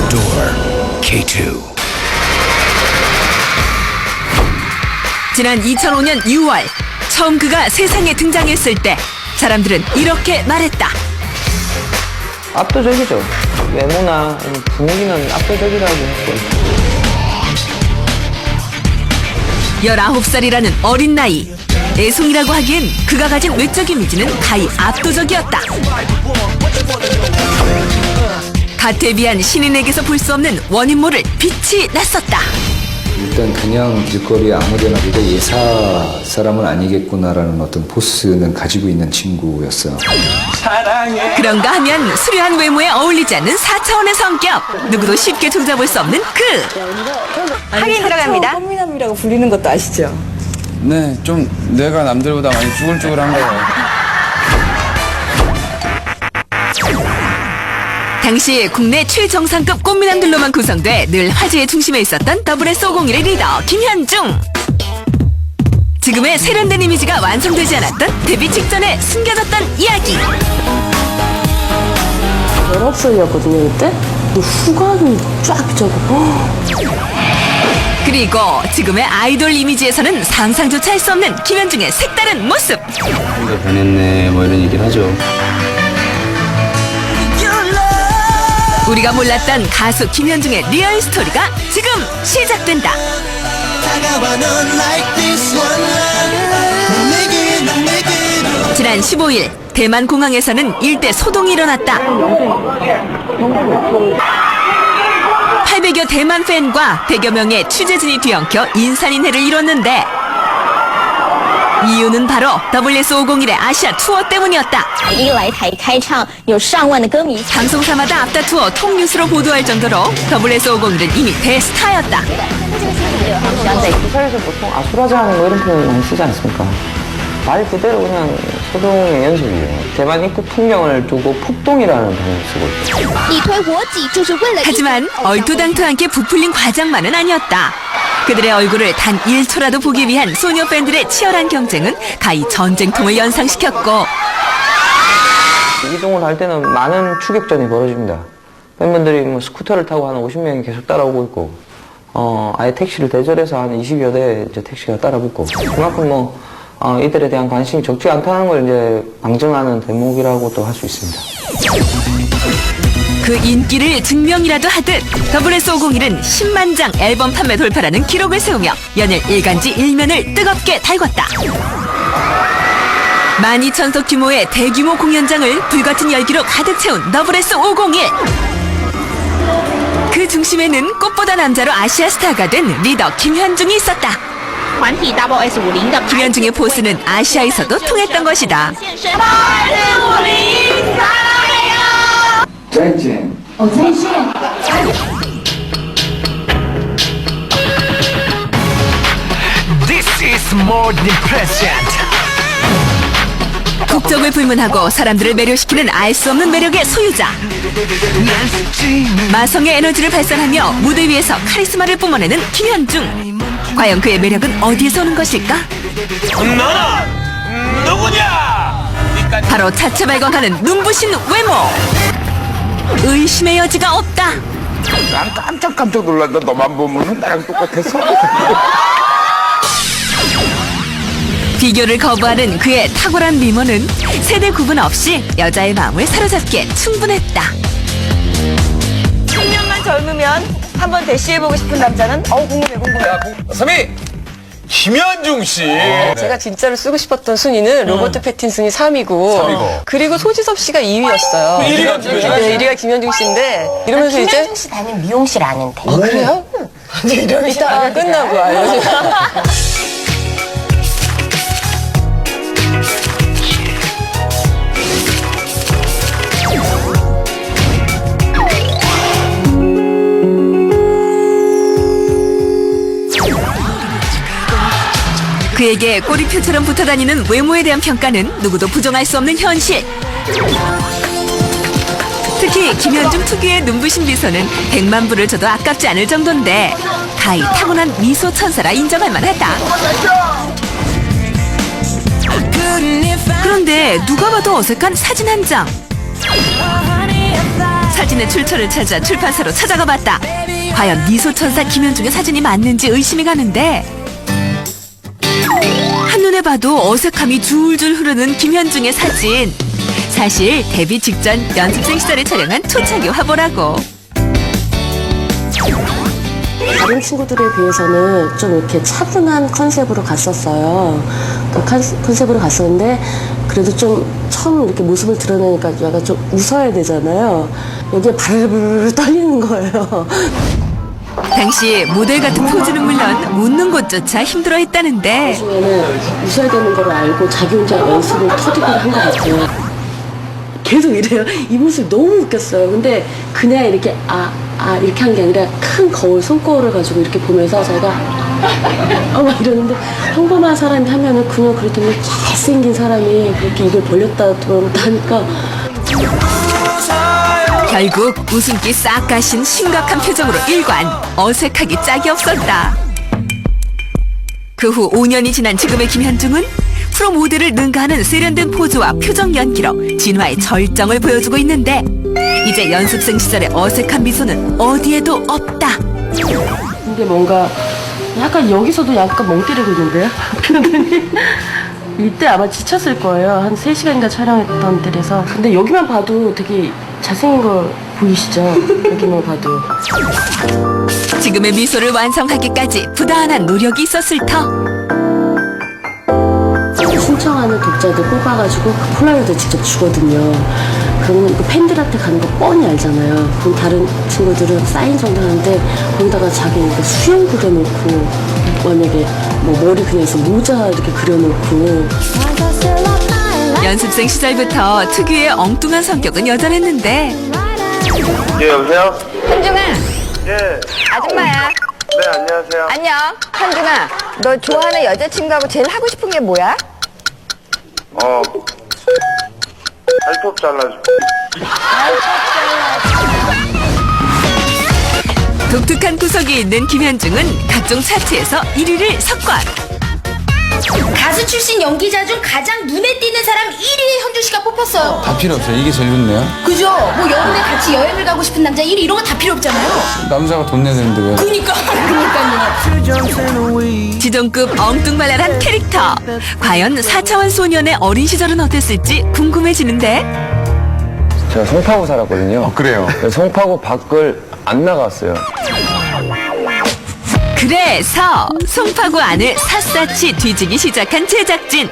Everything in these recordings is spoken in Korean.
Outdoor K2. 지난 2005년 6월 처음 그가 세상에 등장했을 때 사람들은 이렇게 말했다. 압도적이죠. 외모나 분위기는 압도적이라고 했고. 19살이라는 어린 나이. 애송이라고 하기엔 그가 가진 외적 이미지는 가히 압도적이었다. 갓 데뷔한 신인에게서 볼 수 없는 원인모를 빛이 났었다. 일단 그냥 길거리에 아무데나 보다 예사 사람은 아니겠구나라는 어떤 포스는 가지고 있는 친구였어요. 그런가 하면 수려한 외모에 어울리지 않는 4차원의 성격. 누구도 쉽게 종잡을 수 없는 그. 확인 들어갑니다. 꽃미남이라고 불리는 것도 아시죠? 네, 좀 뇌가 남들보다 많이 쭈글쭈글한 거예요. 당시 국내 최정상급 꽃미남들로만 구성돼 늘 화제의 중심에 있었던 WS501의 리더 김현중. 지금의 세련된 이미지가 완성되지 않았던 데뷔 직전에 숨겨졌던 이야기. 19살이었거든요, 그때? 후광이 쫙 비쳐서. 그리고 지금의 아이돌 이미지에서는 상상조차 할 수 없는 김현중의 색다른 모습. 뭔가 변했네 뭐 이런 얘기를 하죠. 우리가 몰랐던 가수 김현중의 리얼 스토리가 지금 시작된다. 지난 15일 대만 공항에서는 일대 소동이 일어났다. 800여 대만 팬과 100여 명의 취재진이 뒤엉켜 인산인해를 이뤘는데 이유는 바로 WS501의 아시아 투어 때문이었다. 一来台开唱，有上万的歌迷。 방송사마다 앞다 투어 통뉴스로 보도할 정도로 WS501은 이미 대스타였다. 기사에서 보통 아수라장 뭐 이런 표현 많이 쓰지 않습니까? 말 그대로 그냥 소동의 연습이에요. 대만 입국 풍경을 두고 폭동이라는 단어를 쓰고 있죠. 你推我挤就是为了。 하지만 얼토당토하게 부풀린 과장만은 아니었다. 그들의 얼굴을 단 1초라도 보기 위한 소녀 팬들의 치열한 경쟁은 가히 전쟁통을 연상시켰고 이동을 할 때는 많은 추격전이 벌어집니다. 팬분들이 뭐 스쿠터를 타고 한 50명이 계속 따라오고 있고 아예 택시를 대절해서 한 20여 대 이제 택시가 따라붙고 그만큼 뭐 이들에 대한 관심이 적지 않다는 걸 이제 방증하는 대목이라고도 할 수 있습니다. 그 인기를 증명이라도 하듯 WS501은 10만 장 앨범 판매 돌파라는 기록을 세우며 연일 일간지 일면을 뜨겁게 달궜다. 12,000석 규모의 대규모 공연장을 불같은 열기로 가득 채운 WS501. 그 중심에는 꽃보다 남자로 아시아 스타가 된 리더 김현중이 있었다. 团体 WS50的 김현중의 포스는 아시아에서도 통했던 것이다. 再见. This is more than present. 국적을 불문하고 사람들을 매료시키는 알 수 없는 매력의 소유자. 마성의 에너지를 발산하며 무대 위에서 카리스마를 뿜어내는 김현중. 과연 그의 매력은 어디에서 오는 것일까? 너는 누구냐? 바로 자체 발광하는 눈부신 외모. 의심의 여지가 없다. 난 깜짝 놀란다. 너만 보면은 나랑 똑같았어. 비교를 거부하는 그의 탁월한 미모는 세대 구분 없이 여자의 마음을 사로잡기에 충분했다. 10년만 젊으면 한번 대시해보고 싶은 남자는 궁금해. 선미 김현중 씨. 제가 진짜로 쓰고 싶었던 순위는 로버트 패틴슨이 3위고 그리고 소지섭 씨가 2위였어요. 1위가 김현중 씨? 네, 1위가 김현중 씨인데 이러면서 이제 김현중 씨 다니는 미용실 아는데. 그래요? 이따 끝나고 알려주세요. 그에게 꼬리표처럼 붙어다니는 외모에 대한 평가는 누구도 부정할 수 없는 현실. 특히 김현중 특유의 눈부신 미소는 100만 불을 줘도 아깝지 않을 정도인데 가히 타고난 미소 천사라 인정할 만하다. 그런데 누가 봐도 어색한 사진 한 장. 사진의 출처를 찾아 출판사로 찾아가 봤다. 과연 미소천사 김현중의 사진이 맞는지 의심이 가는데 한눈에 봐도 어색함이 줄줄 흐르는 김현중의 사진. 사실 데뷔 직전 연습생 시절에 촬영한 초창기 화보라고. 다른 친구들에 비해서는 좀 이렇게 차분한 컨셉으로 갔었어요. 그 컨셉으로 갔었는데 그래도 좀 처음 이렇게 모습을 드러내니까 약간 좀 웃어야 되잖아요. 여기에 바르르르 떨리는 거예요. 당시 모델 같은 포즈는 물론 웃는 것조차 힘들어했다는데 나중에는 웃어야 되는 걸 알고 자기 혼자 연습을 터득을 한 것 같아요. 계속 이래요. 이 모습 너무 웃겼어요. 근데 그냥 이렇게 이렇게 한 게 아니라 큰 거울, 손거울을 가지고 이렇게 보면서 제가 막 이러는데 평범한 사람이 하면은 그냥 그랬더니 잘생긴 사람이 그렇게 입을 벌렸다 들었다 하니까 결국 웃음기 싹 가신 심각한 표정으로 일관. 어색하기 짝이 없었다. 그 후 5년이 지난 지금의 김현중은 프로 모델을 능가하는 세련된 포즈와 표정 연기로 진화의 절정을 보여주고 있는데 이제 연습생 시절의 어색한 미소는 어디에도 없다. 근데 뭔가 약간 여기서도 약간 멍 때리고 있는데요? 그러더니 이때 아마 지쳤을 거예요. 한 3시간인가 촬영했던 때라서. 근데 여기만 봐도 되게 잘생긴 거 보이시죠? 여기만 봐도. 지금의 미소를 완성하기까지 부단한 노력이 있었을 터. 신청하는 독자들 뽑아가지고 그 폴라로이드 직접 주거든요. 그러면 그 팬들한테 가는 거 뻔히 알잖아요. 그럼 다른 친구들은 사인 정도 하는데 거기다가 자기 그 수영 그려놓고 만약에 뭐 머리 그려서 모자 이렇게 그려놓고. 연습생 시절부터 특유의 엉뚱한 성격은 여전했는데 예, 여보세요? 현중아, 예. 아줌마야. 네, 안녕하세요. 안녕. 현중아, 너 좋아하는 여자친구하고 제일 하고 싶은 게 뭐야? 발톱 잘라줘. 독특한 구석이 있는 김현중은 각종 차트에서 1위를 석권. 가수 출신 연기자 중 가장 눈에 띄는 사람 1위에 현중 씨가 뽑혔어요. 다 필요 없어요. 이게 제일 좋네요. 그죠? 뭐 여름에 같이 여행을 가고 싶은 남자 1위 이런 거 다 필요 없잖아요. 남자가 돈 내야 되는데 왜? 그러니까요. 지존급 엉뚱발랄한 캐릭터. 과연 4차원 소년의 어린 시절은 어땠을지 궁금해지는데 제가 송파구 살았거든요. 그래요. 송파구 밖을 안 나갔어요. 그래서 송파구 안을 샅샅이 뒤지기 시작한 제작진.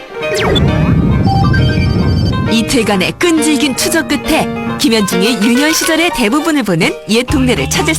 이틀간의 끈질긴 추적 끝에 김현중의 유년 시절의 대부분을 보낸 옛 동네를 찾을